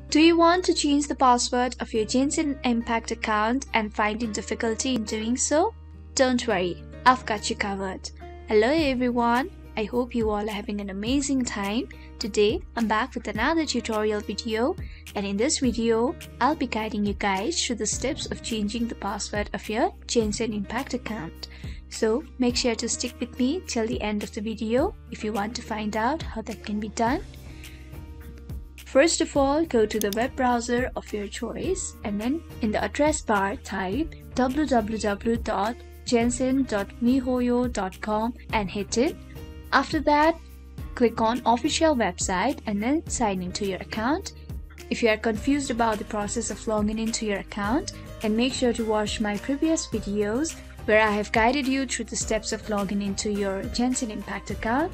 Do you want to change the password of your Genshin Impact account and finding difficulty in doing so? Don't worry, I've got you covered. Hello everyone, I hope you all are having an amazing time. Today, I'm back with another tutorial video, and in this video, I'll be guiding you guys through the steps of changing the password of your Genshin Impact account. So make sure to stick with me till the end of the video if you want to find out how that can be done. First of all, go to the web browser of your choice and then in the address bar type www.genshin.mihoyo.com and hit it. After that, click on official website and then sign into your account. If you are confused about the process of logging into your account, then make sure to watch my previous videos where I have guided you through the steps of logging into your Genshin Impact account.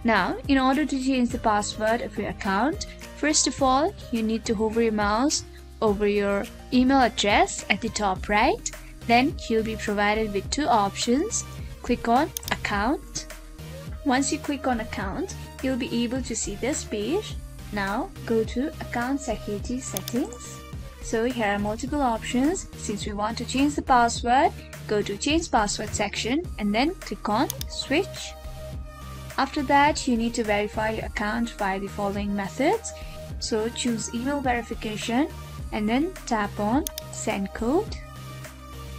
Now, in order to change the password of your account, first of all, you need to hover your mouse over your email address at the top right. Then you'll be provided with two options. Click on Account. Once you click on Account, you'll be able to see this page. Now, go to Account Security Settings. So here are multiple options. Since we want to change the password, go to Change Password section and then click on Switch. After that, you need to verify your account via the following methods. So choose email verification and then tap on Send Code.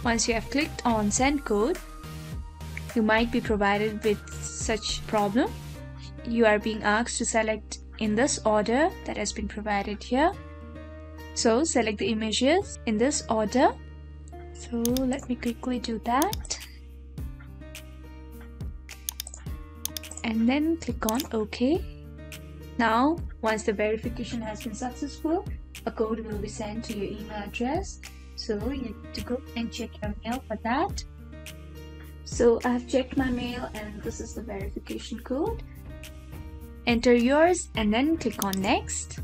Once you have clicked on Send Code, you might be provided with such problem. You are being asked to select in this order that has been provided here. So select the images in this order. So let me quickly do that. And then click on OK. Now, once the verification has been successful, a code will be sent to your email address. So you need to go and check your mail for that. So I have checked my mail and this is the verification code. Enter yours and then click on Next.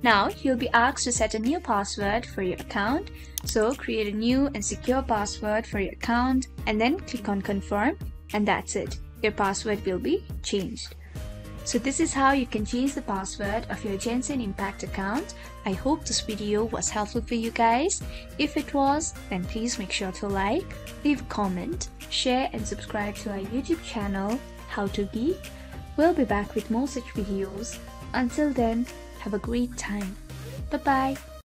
Now you'll be asked to set a new password for your account. So create a new and secure password for your account and then click on Confirm, and that's it. Your password will be changed. So this is how you can change the password of your Genshin Impact account. I hope this video was helpful for you guys. If it was, then please make sure to like, leave a comment, share and subscribe to our YouTube channel, How to Geek. We'll be back with more such videos. Until then, have a great time. Bye-bye.